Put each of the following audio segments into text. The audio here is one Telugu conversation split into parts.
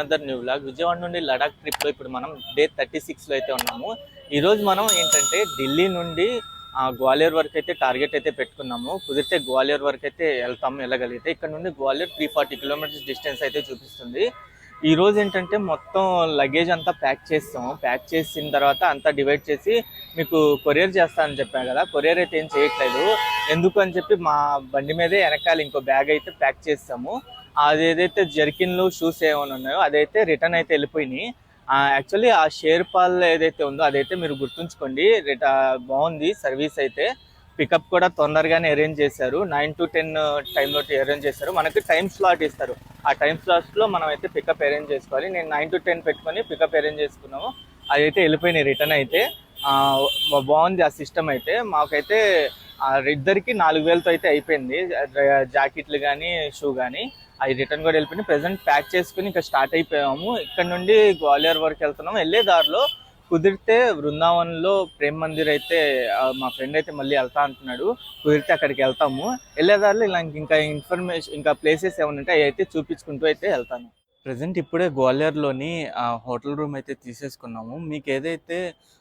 Another new vlog. విజయవాడ నుండి లడాక్ ట్రిప్లో ఇప్పుడు మనం డే 36లో అయితే ఉన్నాము. ఈరోజు మనం ఏంటంటే ఢిల్లీ నుండి గ్వాలియర్ వరకు అయితే టార్గెట్ అయితే పెట్టుకున్నాము. కుదిరితే గ్వాలియర్ వరకు అయితే వెళ్ళగలిగితే ఇక్కడ నుండి గ్వాలియర్ 340 కిలోమీటర్స్ డిస్టెన్స్ అయితే చూపిస్తుంది. ఈ రోజు ఏంటంటే మొత్తం లగేజ్ అంతా ప్యాక్ చేస్తాము. ప్యాక్ చేసిన తర్వాత అంతా డివైడ్ చేసి మీకు కొరియర్ చేస్తానని చెప్పాను కదా, కొరియర్ అయితే ఏం చేయట్లేదు. ఎందుకు అని చెప్పి మా బండి మీదే వెనకాల ఇంకో బ్యాగ్ అయితే ప్యాక్ చేస్తాము. అదేదైతే జర్కిన్లు షూస్ ఏమైనా ఉన్నాయో అదైతే రిటర్న్ అయితే వెళ్ళిపోయినాయి. యాక్చువల్లీ ఆ షేర్పాల్ ఏదైతే ఉందో అదైతే మీరు గుర్తుంచుకోండి. బాగుంది సర్వీస్ అయితే. పికప్ కూడా తొందరగానే అరేంజ్ చేశారు. 9 to 10 టైంలో అరేంజ్ చేస్తారు. మనకి టైం స్లాట్ ఇస్తారు. ఆ టైం స్లాట్స్లో మనం అయితే పికప్ అరేంజ్ చేసుకోవాలి. నేను 9 to 10 పెట్టుకొని పికప్ అరేంజ్ చేసుకున్నాము. అదైతే వెళ్ళిపోయినాయి రిటర్న్ అయితే. బాగుంది ఆ సిస్టమ్ అయితే. మాకైతే ఇద్దరికి 4,000తో అయితే అయిపోయింది. జాకెట్లు కానీ షూ కానీ అవి రిటర్న్ కూడా వెళ్ళిపోయినాయి. ప్రెసెంట్ ప్యాక్ చేసుకుని ఇంకా స్టార్ట్ అయిపోయాము. ఇక్కడ నుండి గ్వాలియర్ వరకు వెళ్తున్నాము. వెళ్ళే దారిలో కుదిరితే బృందావన్లో ప్రేమ్ మందిర్ అయితే మా ఫ్రెండ్ అయితే మళ్ళీ వెళ్తా అంటున్నాడు. కుదిరితే అక్కడికి వెళ్తాము. వెళ్ళేదారిలో ఇలా ఇంకా ఇన్ఫర్మేషన్ ఇంకా ప్లేసెస్ ఏమైనా ఉంటే అవి అయితే చూపించుకుంటూ అయితే వెళ్తాను. ప్రజెంట్ ఇప్పుడే గ్వాలియర్లోని హోటల్ రూమ్ అయితే తీసేసుకున్నాము. మీకు ఏదైతే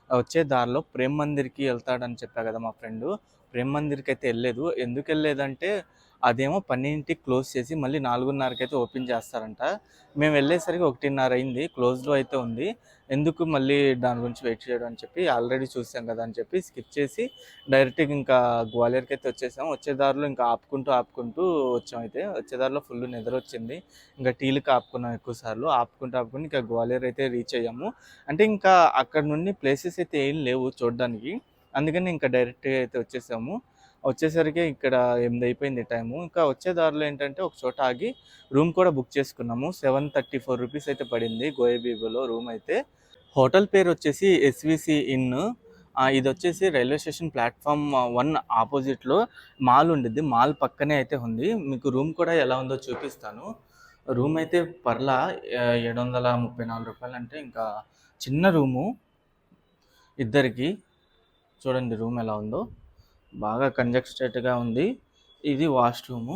వచ్చే దారిలో ప్రేమ్ మందిర్కి వెళ్తాడని చెప్పా కదా మా ఫ్రెండ్, ప్రేమ్ మందిర్కి అయితే వెళ్ళలేదు. ఎందుకు వెళ్ళలేదంటే అదేమో 12కి క్లోజ్ చేసి మళ్ళీ 4:30కి అయితే ఓపెన్ చేస్తారంట. మేము వెళ్ళేసరికి 1:30 అయింది. క్లోజ్లో అయితే ఉంది. ఎందుకు మళ్ళీ దాని గురించి వెయిట్ చేయడం అని చెప్పి ఆల్రెడీ చూసాం కదా అని చెప్పి స్కిప్ చేసి డైరెక్ట్గా ఇంకా గ్వాలియర్కి అయితే వచ్చేసాం. వచ్చేదారిలో ఇంకా ఆపుకుంటూ వచ్చాం. అయితే వచ్చేదారిలో ఫుల్ నిద్ర వచ్చింది. ఇంకా టీలకు ఆపుకున్నాం ఎక్కువ సార్లు. ఆపుకుంటూ ఇంకా గ్వాలియర్ అయితే రీచ్ అయ్యాము. అంటే ఇంకా అక్కడ నుండి ప్లేసెస్ అయితే ఏం లేవు చూడడానికి. అందుకని ఇంకా డైరెక్ట్గా అయితే వచ్చేసరికి ఇక్కడ 8 అయిపోయింది టైము. ఇంకా వచ్చే దారిలో ఏంటంటే ఒక చోట ఆగి రూమ్ కూడా బుక్ చేసుకున్నాము. 734 రూపీస్ అయితే పడింది గోయబీబులో రూమ్ అయితే. హోటల్ పేరు వచ్చేసి ఎస్విసి ఇన్. ఇది వచ్చేసి రైల్వే స్టేషన్ ప్లాట్ఫామ్ 1 ఆపోజిట్లో మాల్ ఉండిద్ది. మాల్ పక్కనే అయితే ఉంది. మీకు రూమ్ కూడా ఎలా ఉందో చూపిస్తాను. రూమ్ అయితే పర్లా 734 రూపాయలు అంటే ఇంకా చిన్న రూము ఇద్దరికి. చూడండి రూమ్ ఎలా ఉందో, బాగా కంజెస్టెడ్గా ఉంది. ఇది వాష్రూము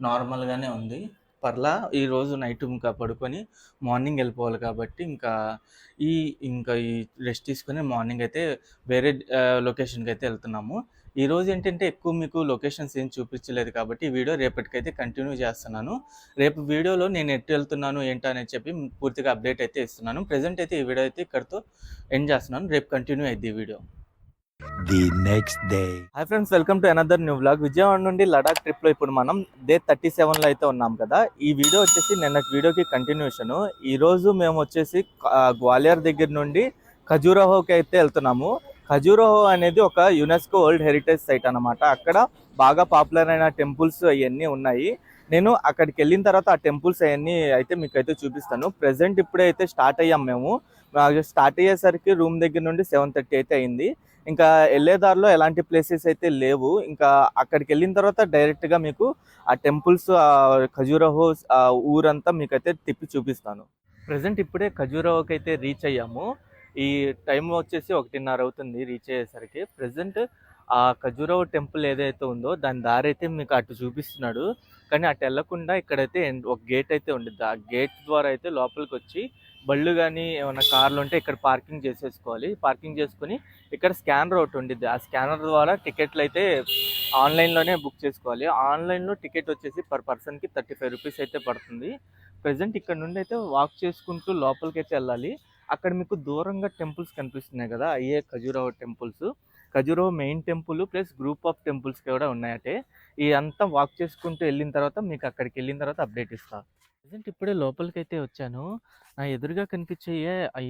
నార్మల్గానే ఉంది. పర్లా ఈరోజు నైట్ ఇంకా పడుకొని మార్నింగ్ వెళ్ళిపోవాలి కాబట్టి ఇంకా ఈ రెస్ట్ తీసుకొని మార్నింగ్ అయితే వేరే లొకేషన్కి అయితే వెళ్తున్నాము. ఈరోజు ఏంటంటే ఎక్కువ మీకు లొకేషన్స్ ఏం చూపించలేదు కాబట్టి ఈ వీడియో రేపటికైతే కంటిన్యూ చేస్తున్నాను. రేపు వీడియోలో నేను ఎటు వెళ్తున్నాను ఏంటనేది చెప్పి పూర్తిగా అప్డేట్ అయితే ఇస్తున్నాను. ప్రజెంట్ అయితే ఈ వీడియో అయితే ఇక్కడితో ఎండ్ చేస్తున్నాను. రేపు కంటిన్యూ అయింది ఈ video. The next day. Hi friends, welcome to another new vlog. Vijayawada నుండి లడాక్ ట్రిప్లో ఇప్పుడు మనం డే 37లో అయితే ఉన్నాం కదా. ఈ వీడియో వచ్చేసి నిన్నటి వీడియోకి కంటిన్యూషను. ఈరోజు మేము వచ్చేసి గ్వాలియర్ దగ్గర నుండి ఖజురహోకి అయితే వెళ్తున్నాము. ఖజురహో అనేది ఒక యునెస్కో వరల్డ్ హెరిటేజ్ సైట్ అనమాట. అక్కడ బాగా పాపులర్ అయిన టెంపుల్స్ అవన్నీ ఉన్నాయి. నేను అక్కడికి వెళ్ళిన తర్వాత ఆ టెంపుల్స్ అవన్నీ అయితే మీకు అయితే చూపిస్తాను. ప్రజెంట్ ఇప్పుడే అయితే స్టార్ట్ అయ్యాం మేము. స్టార్ట్ అయ్యేసరికి రూమ్ దగ్గర నుండి 7:30 అయితే అయింది. ఇంకా వెళ్ళేదారిలో ఎలాంటి ప్లేసెస్ అయితే లేవు. ఇంకా అక్కడికి వెళ్ళిన తర్వాత డైరెక్ట్గా మీకు ఆ టెంపుల్స్ ఖజురహో ఊరంతా మీకైతే తిప్పి చూపిస్తాను. ప్రజెంట్ ఇప్పుడే ఖజురహోకి అయితే రీచ్ అయ్యాము. ఈ టైం వచ్చేసి 1:30 అవుతుంది రీచ్ అయ్యేసరికి. ప్రజెంట్ ఆ ఖజురహో టెంపుల్ ఏదైతే ఉందో దాని దారి అయితే మీకు అటు చూపిస్తున్నాడు. కానీ అటు వెళ్ళకుండా ఇక్కడైతే ఒక గేట్ అయితే ఉండిద్ది. ఆ గేట్ ద్వారా అయితే లోపలికి వచ్చి బళ్ళు కానీ ఏమైనా కార్లు ఉంటే ఇక్కడ పార్కింగ్ చేసేసుకోవాలి. పార్కింగ్ చేసుకుని ఇక్కడ స్కానర్ ఒకటి ఉండిద్ది. ఆ స్కానర్ ద్వారా టికెట్లు అయితే ఆన్లైన్లోనే బుక్ చేసుకోవాలి. ఆన్లైన్లో టికెట్ వచ్చేసి పర్ పర్సన్కి 35 రూపీస్ అయితే పడుతుంది. ప్రజెంట్ ఇక్కడ నుండి అయితే వాక్ చేసుకుంటూ లోపలికి అయితే వెళ్ళాలి. అక్కడ మీకు దూరంగా టెంపుల్స్ కనిపిస్తున్నాయి కదా, అయ్యే Khajuraho temples. Khajuraho main temple plus group of temples కూడా ఉన్నాయంటే. ఇదంతా వాక్ చేసుకుంటూ వెళ్ళిన తర్వాత మీకు అక్కడికి వెళ్ళిన తర్వాత అప్డేట్ ఇస్తాను. ప్రజెంట్ ఇప్పుడే లోపలికి అయితే వచ్చాను. నా ఎదురుగా కనిపించే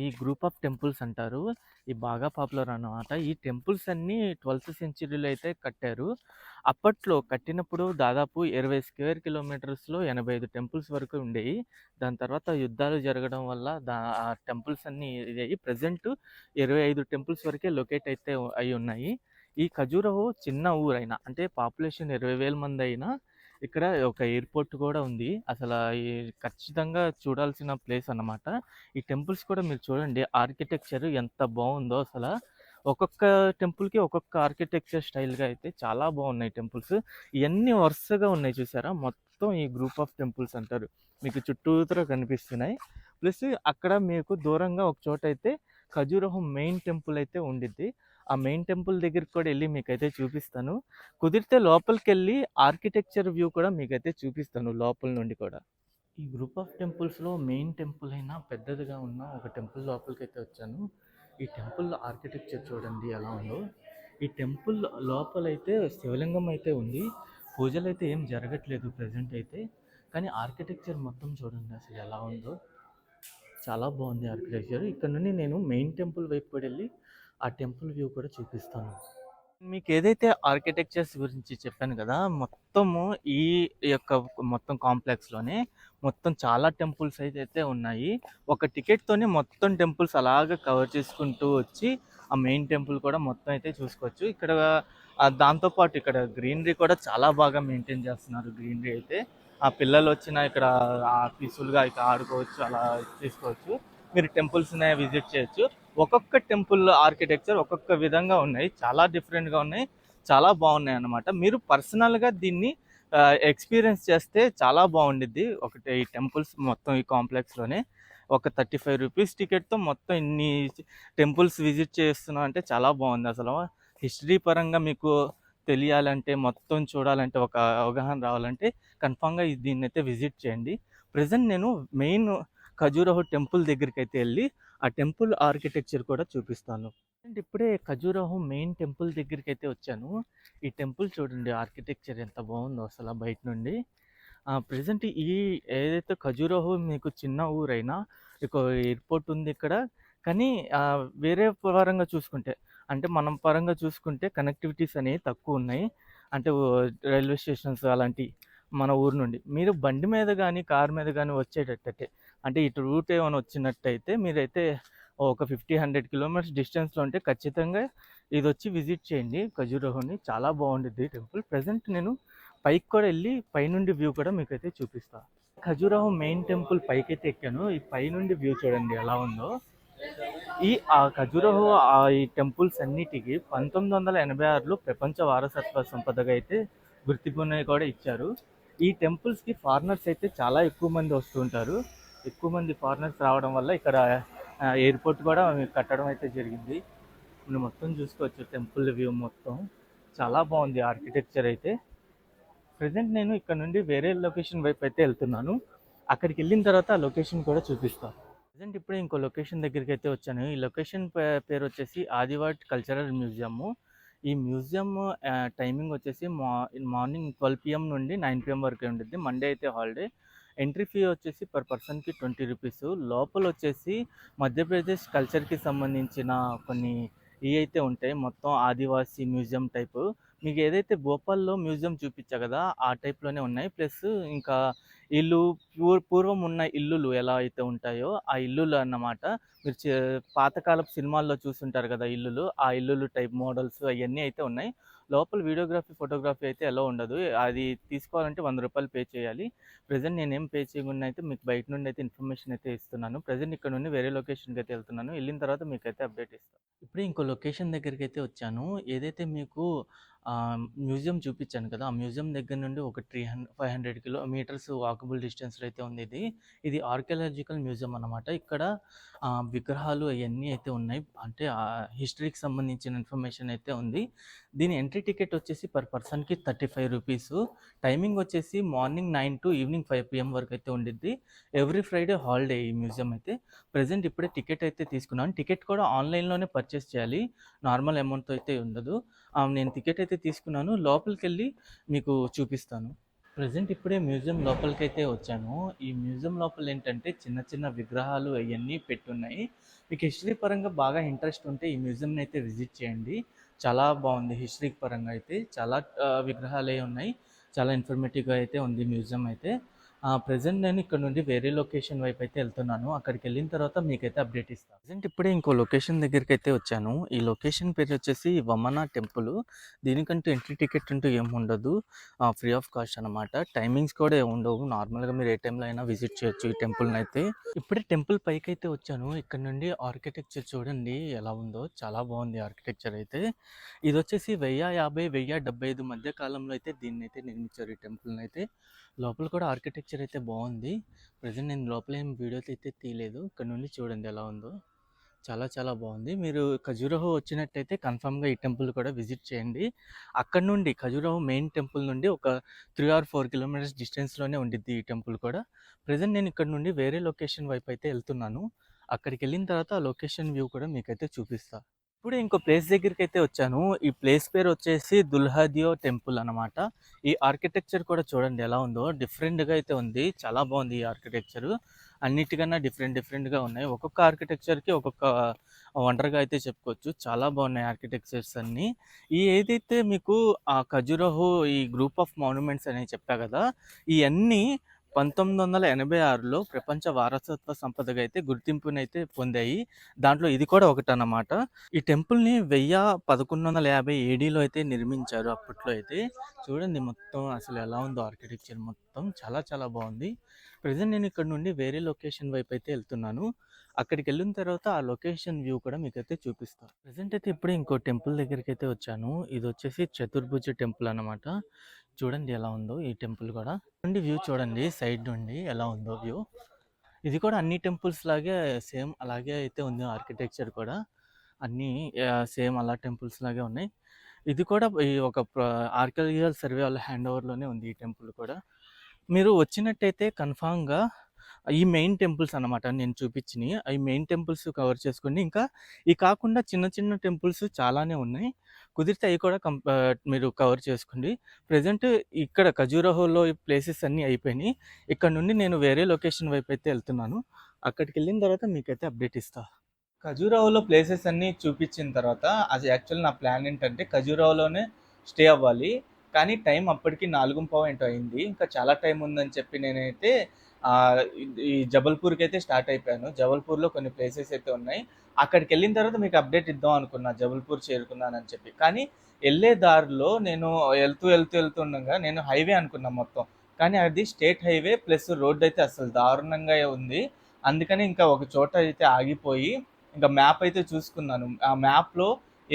ఈ గ్రూప్ ఆఫ్ టెంపుల్స్ అంటారు. ఇవి బాగా పాపులర్ అన్నమాట. ఈ టెంపుల్స్ అన్నీ 12th సెంచరీలో అయితే కట్టారు. అప్పట్లో కట్టినప్పుడు దాదాపు 20 స్క్వేర్ కిలోమీటర్స్లో 85 టెంపుల్స్ వరకు ఉండేవి. దాని తర్వాత యుద్ధాలు జరగడం వల్ల ఆ టెంపుల్స్ అన్నీ ఇదయ్యి ప్రజెంట్ 25 టెంపుల్స్ వరకే లొకేట్ అయితే అయి ఉన్నాయి. ఈ ఖజురహో చిన్న ఊరైనా అంటే పాపులేషన్ 20,000 మంది అయినా ఇక్కడ ఒక ఎయిర్పోర్ట్ కూడా ఉంది. అసలు ఈ ఖచ్చితంగా చూడాల్సిన ప్లేస్ అన్నమాట. ఈ టెంపుల్స్ కూడా మీరు చూడండి, ఆర్కిటెక్చర్ ఎంత బాగుందో అసలు. ఒక్కొక్క టెంపుల్కి ఒక్కొక్క ఆర్కిటెక్చర్ స్టైల్గా అయితే చాలా బాగున్నాయి టెంపుల్స్. ఇవన్నీ వరుసగా ఉన్నాయి చూసారా. మొత్తం మొత్తం ఈ గ్రూప్ ఆఫ్ టెంపుల్స్ అంటారు. మీకు చుట్టూతర కనిపిస్తున్నాయి. ప్లస్ అక్కడ మీకు దూరంగా ఒక చోట అయితే ఖజురహో మెయిన్ టెంపుల్ అయితే ఉండిద్ది. ఆ మెయిన్ టెంపుల్ దగ్గరికి కూడా వెళ్ళి మీకైతే చూపిస్తాను. కుదిరితే లోపలికెళ్ళి ఆర్కిటెక్చర్ వ్యూ కూడా మీకైతే చూపిస్తాను లోపల నుండి కూడా. ఈ గ్రూప్ ఆఫ్ టెంపుల్స్‌లో మెయిన్ టెంపుల్ అయిన పెద్దదిగా ఉన్న ఒక టెంపుల్ లోపలికైతే వచ్చాను. ఈ టెంపుల్ ఆర్కిటెక్చర్ చూడండి ఎలా ఉందో. ఈ టెంపుల్ లోపలైతే శివలింగం అయితే ఉంది. పూజలైతే ఏం జరగట్లేదు ప్రెజెంట్ అయితే. కానీ ఆర్కిటెక్చర్ మొత్తం చూడండి అసలు ఎలా ఉందో. చాలా బాగుంది ఆర్కిటెక్చర్. ఇక్కడ నుండి నేను మెయిన్ టెంపుల్ వైపు కూడా వెళ్ళి ఆ టెంపుల్ వ్యూ కూడా చూపిస్తాను. మీకు ఏదైతే ఆర్కిటెక్చర్స్ గురించి చెప్పాను కదా, మొత్తము ఈ యొక్క మొత్తం కాంప్లెక్స్‌లోనే మొత్తం చాలా టెంపుల్స్ అయితే ఉన్నాయి. ఒక టికెట్‌తోనే మొత్తం టెంపుల్స్ అలాగా కవర్ చేసుకుంటూ వచ్చి ఆ మెయిన్ టెంపుల్ కూడా మొత్తం అయితే చూసుకోవచ్చు. ఇక్కడ దాంతో పాటు ఇక్కడ గ్రీనరీ కూడా చాలా బాగా మెయింటైన్ చేస్తున్నారు గ్రీనరీ అయితే. ఆ పిల్లలు వచ్చినా ఇక్కడ పీస్‌ఫుల్‌గా ఇక్కడ ఆడుకోవచ్చు, అలా చేసుకోవచ్చు. మీరు టెంపుల్స్‌ని విజిట్ చేయొచ్చు. ఒక్కొక్క టెంపుల్ ఆర్కిటెక్చర్ ఒక్కొక్క విధంగా ఉన్నాయి. చాలా డిఫరెంట్‌గా ఉన్నాయి. చాలా బాగున్నాయి అన్నమాట. మీరు పర్సనల్‌గా దీన్ని ఎక్స్‌పీరియన్స్ చేస్తే చాలా బాగుండిద్ది. ఒకటి ఈ టెంపుల్స్ మొత్తం ఈ కాంప్లెక్స్‌లోనే ఒక రూ. 35 టికెట్‌తో మొత్తం ఇన్ని టెంపుల్స్ విజిట్ చేస్తున్నాం అంటే చాలా బాగుంది అసలు. హిస్టరీ పరంగా మీకు తెలియాలంటే, మొత్తం చూడాలంటే, ఒక అవగాహన రావాలంటే కన్ఫామ్‌గా దీన్నైతే విజిట్ చేయండి. ప్రెజెంట్ నేను మెయిన్ ఖజురహో టెంపుల్ దగ్గరికైతే వెళ్ళి ఆ టెంపుల్ ఆర్కిటెక్చర్ కూడా చూపిస్తాను. అండ్ ఇప్పుడే ఖజురహో మెయిన్ టెంపుల్ దగ్గరికైతే వచ్చాను. ఈ టెంపుల్ చూడండి ఆర్కిటెక్చర్ ఎంత బాగుందో అసలు బయట నుండి. ప్రెజెంట్ ఈ ఏదైతే ఖజురహో మీకు చిన్న ఊరైనా ఇక ఎయిర్పోర్ట్ ఉంది ఇక్కడ. కానీ వేరే పరంగా చూసుకుంటే, అంటే మనం పరంగా చూసుకుంటే కనెక్టివిటీస్ అనేవి తక్కువ ఉన్నాయి. అంటే రైల్వే స్టేషన్స్ అలాంటివి మన ఊరు నుండి. మీరు బండి మీద కానీ, కారు మీద కానీ వచ్చేటట్టయితే, అంటే ఇటు రూట్ ఏమైనా వచ్చినట్టయితే మీరైతే ఒక 50, 100 కిలోమీటర్స్ డిస్టెన్స్‌లో ఉంటే ఖచ్చితంగా ఇదొచ్చి విజిట్ చేయండి ఖజురహోని. చాలా బాగుండిద్ది టెంపుల్. ప్రెజెంట్ నేను పైకి కూడా వెళ్ళి పైనుండి వ్యూ కూడా మీకైతే చూపిస్తా. ఖజురహో మెయిన్ టెంపుల్ పైకైతే ఎక్కాను. ఈ పైనుండి వ్యూ చూడండి ఎలా ఉందో. ఖజురహో ఈ టెంపుల్స్ అన్నిటికి 1986లో ప్రపంచ వారసత్వ సంపదగా అయితే గుర్తింపుని కూడా ఇచ్చారు. ఈ టెంపుల్స్‌కి ఫారినర్స్ అయితే చాలా ఎక్కువ మంది వస్తూ ఉంటారు. ఎక్కువ మంది ఫారినర్స్ రావడం వల్ల ఇక్కడ ఎయిర్పోర్ట్ కూడా కట్టడం అయితే జరిగింది. మీరు మొత్తం చూసుకోవచ్చు టెంపుల్ వ్యూ మొత్తం. చాలా బాగుంది ఆర్కిటెక్చర్ అయితే. ప్రెజెంట్ నేను ఇక్కడ నుండి వేరే లొకేషన్ వైపు అయితే వెళ్తున్నాను. అక్కడికి వెళ్ళిన తర్వాత ఆ లొకేషన్ కూడా చూపిస్తాను. ప్రెజెంట్ ఇప్పుడే ఇంకో లొకేషన్ దగ్గరికి అయితే వచ్చాను. ఈ లొకేషన్ పేరు వచ్చేసి ఆదివాట్ కల్చరల్ మ్యూజియము. ఈ మ్యూజియం టైమింగ్ వచ్చేసి మార్నింగ్ 12 PM నుండి 9 PM వరకే ఉండిద్ది. మండే అయితే హాలిడే. ఎంట్రీ ఫీ వచ్చేసి పర్ పర్సన్కి ₹20. లోపల వచ్చేసి మధ్యప్రదేశ్ కల్చర్కి సంబంధించిన కొన్ని అయితే ఉంటాయి. మొత్తం ఆదివాసీ మ్యూజియం టైపు. మీకు ఏదైతే భోపాల్లో మ్యూజియం చూపించా కదా, ఆ టైప్‌లోనే ఉన్నాయి. ప్లస్ ఇంకా ఈళ్ళు పూర్వం ఉన్న ఇల్లులు ఎలా అయితే ఉంటాయో ఆ ఇల్లులు అన్నమాట. మీరు పాతకాలపు సినిమాల్లో చూసుంటారు కదా ఇల్లులు, ఆ ఇల్లులు టైప్ మోడల్స్ అయన్నీ అయితే ఉన్నాయి. లోపల వీడియోగ్రఫీ, ఫోటోగ్రఫీ అయితే అలో ఉండదు. అది తీసుకోవాలంటే ₹100 పే చేయాలి. ప్రెజెంట్ నేనేం పే చేయకుండా అయితే మీకు బయట నుండి అయితే ఇన్ఫర్మేషన్ అయితే ఇస్తున్నాను. ప్రెజెంట్ ఇక్కడ నుండి వేరే లొకేషన్‌కి అయితే వెళ్తున్నాను. వెళ్ళిన తర్వాత మీకైతే అప్డేట్ ఇస్తాను. ఇప్పుడే ఇంకో లొకేషన్ దగ్గరికైతే వచ్చాను. ఏదైతే మీకు మ్యూజియం చూపించాను కదా, ఆ మ్యూజియం దగ్గర నుండి ఒక 500 కిలోమీటర్స్ వాకబుల్ డిస్టెన్స్‌లో అయితే ఉంది ఇది. ఇది ఆర్కియాలజికల్ మ్యూజియం అన్నమాట. ఇక్కడ విగ్రహాలు అవన్నీ అయితే ఉన్నాయి. అంటే హిస్టరీకి సంబంధించిన ఇన్ఫర్మేషన్ అయితే ఉంది. దీని ఎంట్రీ టికెట్ వచ్చేసి పర్ పర్సన్‌కి ₹35. టైమింగ్ వచ్చేసి మార్నింగ్ 9 టు ఈవినింగ్ 5 PM వరకు అయితే ఉండిద్ది. ఎవ్రీ ఫ్రైడే హాలిడే ఈ మ్యూజియం అయితే. ప్రెజెంట్ ఇప్పుడే టికెట్ అయితే తీసుకున్నాను. టికెట్ కూడా ఆన్‌లైన్‌లోనే పర్చేస్ చేయాలి. నార్మల్ అమౌంట్‌తో అయితే ఉండదు. నేను టికెట్ అయితే తీసుకున్నాను. లోపలికెళ్ళి మీకు చూపిస్తాను. ప్రెజెంట్ ఇప్పుడే మ్యూజియం లోపలికైతే వచ్చాను. ఈ మ్యూజియం లోపల ఏంటంటే చిన్న చిన్న విగ్రహాలు అవన్నీ పెట్టున్నాయి. మీకు హిస్టరీ పరంగా బాగా ఇంట్రెస్ట్ ఉంటే ఈ మ్యూజియంని అయితే విజిట్ చేయండి. చాలా బాగుంది హిస్టరీ పరంగా అయితే. చాలా విగ్రహాలే ఉన్నాయి. చాలా ఇన్ఫర్మేటివ్‌గా అయితే ఉంది మ్యూజియం అయితే. ప్రెజెంట్ నేను ఇక్కడ నుండి వేరే లొకేషన్ వైపు అయితే వెళ్తున్నాను. అక్కడికి వెళ్ళిన తర్వాత మీకైతే అప్డేట్ ఇస్తాను. ప్రెజెంట్ ఇప్పుడే ఇంకో లొకేషన్ దగ్గరికి అయితే వచ్చాను. ఈ లొకేషన్ పేరు వచ్చేసి వమన టెంపుల్. దీనికంటూ ఎంట్రీ టికెట్ అంటూ ఏమి ఉండదు, ఫ్రీ ఆఫ్ కాస్ట్ అనమాట. టైమింగ్స్ కూడా ఏమి ఉండవు, నార్మల్గా మీరు ఏ టైంలో అయినా విజిట్ చేయొచ్చు ఈ టెంపుల్ని అయితే. ఇప్పుడే టెంపుల్ పైకి అయితే వచ్చాను. ఇక్కడ నుండి ఆర్కిటెక్చర్ చూడండి ఎలా ఉందో, చాలా బాగుంది ఆర్కిటెక్చర్ అయితే. ఇది వచ్చేసి 1050 1075 మధ్య కాలంలో అయితే దీన్ని అయితే నిర్మించారు ఈ టెంపుల్ని అయితే. లోపల కూడా ఆర్కిటెక్చర్ అయితే బాగుంది. ప్రజెంట్ నేను లోపల ఏం వీడియోస్ అయితే తీయలేదు. ఇక్కడ నుండి చూడండి ఎలా ఉందో, చాలా చాలా బాగుంది. మీరు ఖజురహో వచ్చినట్టయితే కన్ఫామ్గా ఈ టెంపుల్ కూడా విజిట్ చేయండి. అక్కడ నుండి ఖజురహో మెయిన్ టెంపుల్ నుండి ఒక 3 or 4 కిలోమీటర్స్ డిస్టెన్స్లోనే ఉండిద్ది ఈ టెంపుల్ కూడా. ప్రజెంట్ నేను ఇక్కడ నుండి వేరే లొకేషన్ వైపు అయితే వెళ్తున్నాను. అక్కడికి వెళ్ళిన తర్వాత ఆ లొకేషన్ వ్యూ కూడా మీకైతే చూపిస్తా. ఇప్పుడు ఇంకో ప్లేస్ దగ్గరికి అయితే వచ్చాను. ఈ ప్లేస్ పేరు వచ్చేసి దుల్హాదియో టెంపుల్ అనమాట. ఈ ఆర్కిటెక్చర్ కూడా చూడండి ఎలా ఉందో, డిఫరెంట్గా అయితే ఉంది. చాలా బాగుంది ఈ ఆర్కిటెక్చర్. అన్నిటికన్నా డిఫరెంట్గా ఉన్నాయి. ఒక్కొక్క ఆర్కిటెక్చర్కి ఒక్కొక్క వండర్గా అయితే చెప్పుకోవచ్చు. చాలా బాగున్నాయి ఆర్కిటెక్చర్స్ అన్నీ. ఈ ఏదైతే మీకు ఆ ఖజురహో ఈ గ్రూప్ ఆఫ్ మాన్యుమెంట్స్ అనేవి చెప్పా కదా, ఇవన్నీ 1986లో ప్రపంచ వారసత్వ సంపదగా అయితే గుర్తింపునైతే పొందాయి. దాంట్లో ఇది కూడా ఒకటన్నమాట. ఈ టెంపుల్ని 1150 ఏడీలో అయితే నిర్మించారు అప్పట్లో అయితే. చూడండి మొత్తం అసలు ఎలా ఉందో ఆర్కిటెక్చర్ మొత్తం, చాలా చాలా బాగుంది. ప్రజెంట్ నేను ఇక్కడ నుండి వేరే లొకేషన్ వైపు అయితే వెళ్తున్నాను. అక్కడికి వెళ్ళిన తర్వాత ఆ లొకేషన్ వ్యూ కూడా మీకైతే చూపిస్తాను. ప్రజెంట్ అయితే ఇప్పుడే ఇంకో టెంపుల్ దగ్గరికి అయితే వచ్చాను. ఇది వచ్చేసి చతుర్భుజ టెంపుల్ అనమాట. చూడండి ఎలా ఉందో ఈ టెంపుల్ కూడా. నుండి వ్యూ చూడండి సైడ్ నుండి ఎలా ఉందో వ్యూ. ఇది కూడా అన్ని టెంపుల్స్ లాగే సేమ్ అలాగే అయితే ఉంది ఆర్కిటెక్చర్ కూడా. అన్నీ సేమ్ అలా టెంపుల్స్ లాగే ఉన్నాయి. ఇది కూడా ఈ ఒక ఆర్కియాలజికల్ సర్వే వాళ్ళ హ్యాండ్ ఓవర్లోనే ఉంది ఈ టెంపుల్ కూడా. మీరు వచ్చినట్టయితే కన్ఫామ్గా ఈ మెయిన్ టెంపుల్స్ అనమాట నేను చూపించినవి, ఈ మెయిన్ టెంపుల్స్ కవర్ చేసుకోండి. ఇంకా ఈ కాకుండా చిన్న చిన్న టెంపుల్స్ చాలానే ఉన్నాయి. కుదిరితే అవి కూడా మీరు కవర్ చేసుకోండి. ప్రజెంట్ ఇక్కడ ఖజురహోలో ఈ ప్లేసెస్ అన్నీ అయిపోయినాయి. ఇక్కడ నుండి నేను వేరే లొకేషన్ వైపు అయితే వెళ్తున్నాను. అక్కడికి వెళ్ళిన తర్వాత మీకైతే అప్డేట్ ఇస్తా. ఖజురాహోలో ప్లేసెస్ అన్నీ చూపించిన తర్వాత అది యాక్చువల్ నా ప్లాన్ ఏంటంటే ఖజురాహోలోనే స్టే అవ్వాలి. కానీ టైం అప్పటికి 4:15 ఏంటో అయింది. ఇంకా చాలా టైం ఉందని చెప్పి నేనైతే ఈ జబల్పూర్కి అయితే స్టార్ట్ అయిపోయాను. జబల్పూర్లో కొన్ని ప్లేసెస్ అయితే ఉన్నాయి. అక్కడికి వెళ్ళిన తర్వాత మీకు అప్డేట్ ఇద్దాం అనుకున్నా, జబల్పూర్ చేరుకున్నానని చెప్పి. కానీ వెళ్ళే దారిలో నేను వెళ్తుండగా నేను హైవే అనుకున్నా మొత్తం. కానీ అది స్టేట్ హైవే ప్లస్ రోడ్ అయితే అసలు దారుణంగా ఉంది. అందుకని ఇంకా ఒక చోట అయితే ఆగిపోయి ఇంకా మ్యాప్ అయితే చూసుకున్నాను. ఆ మ్యాప్లో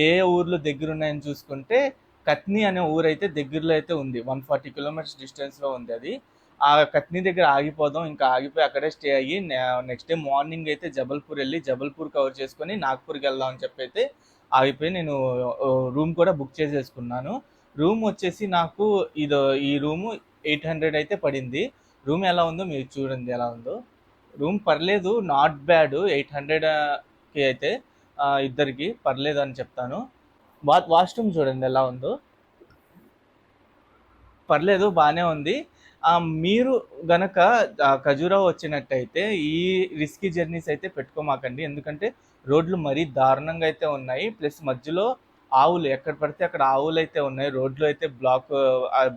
ఏ ఊర్లు దగ్గర ఉన్నాయని చూసుకుంటే కత్ని అనే ఊరు అయితే దగ్గరలో అయితే ఉంది. 140 కిలోమీటర్స్ డిస్టెన్స్లో ఉంది అది. ఆ కత్ని దగ్గర ఆగిపోదాం, ఇంకా ఆగిపోయి అక్కడే స్టే అయ్యి నెక్స్ట్ డే మార్నింగ్ అయితే జబల్పూర్ వెళ్ళి జబల్పూర్ కవర్ చేసుకొని నాగ్పూర్కి వెళ్దాం అని చెప్పి అయితే ఆగిపోయి నేను రూమ్ కూడా బుక్ చేసేసుకున్నాను. రూమ్ వచ్చేసి నాకు ఈ రూము 800 అయితే పడింది. రూమ్ ఎలా ఉందో మీరు చూడండి ఎలా ఉందో. రూమ్ పర్లేదు, నాట్ బ్యాడ్. 800కి అయితే ఇద్దరికి పర్లేదు అని చెప్తాను. వాష్రూమ్ చూడండి ఎలా ఉందో, పర్లేదు బాగానే ఉంది. మీరు గనక ఖజురాహో వచ్చినట్టయితే ఈ రిస్కీ జర్నీస్ అయితే పెట్టుకోమాకండి. ఎందుకంటే రోడ్లు మరీ దారుణంగా అయితే ఉన్నాయి. ప్లస్ మధ్యలో ఆవులు ఎక్కడ పడితే అక్కడ ఆవులు అయితే ఉన్నాయి. రోడ్లు అయితే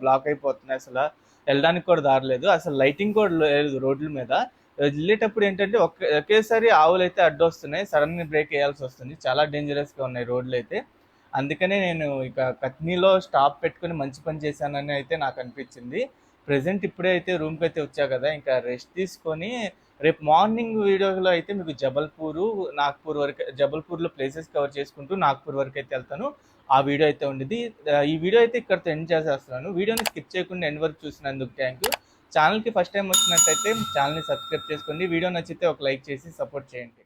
బ్లాక్ అయిపోతున్నాయి. అసలు వెళ్ళడానికి కూడా దారి లేదు. అసలు లైటింగ్ కూడా లేదు రోడ్ల మీద. వెళ్ళేటప్పుడు ఏంటంటే ఒకేసారి ఆవులు అయితే అడ్డొస్తున్నాయి. సడన్గా బ్రేక్ వేయాల్సి వస్తుంది. చాలా డేంజరస్గా ఉన్నాయి రోడ్లు అయితే. అందుకనే నేను ఇక కత్నీలో స్టాప్ పెట్టుకుని మంచి పని చేశానని అయితే నాకు అనిపించింది. ప్రజెంట్ ఇప్పుడే అయితే రూమ్కి అయితే వచ్చా కదా, ఇంకా రెస్ట్ తీసుకొని రేపు మార్నింగ్ వీడియోలో అయితే మీకు నాగ్పూర్ వరకు, జబల్పూర్లో ప్లేసెస్ కవర్ చేసుకుంటూ నాగ్పూర్ వరకు అయితే వెళ్తాను. ఆ వీడియో అయితే ఉండేది. ఈ వీడియో అయితే ఇక్కడితో ఎండ్ చేసేస్తున్నాను. వీడియోని స్కిప్ చేయకుండా ఎండ్ వరకు చూసినందుకు థ్యాంక్ యూ. ఛానల్కి ఫస్ట్ టైం వచ్చినట్టయితే ఛానల్ని సబ్స్క్రైబ్ చేసుకోండి. వీడియో నచ్చితే ఒక లైక్ చేసి సపోర్ట్ చేయండి.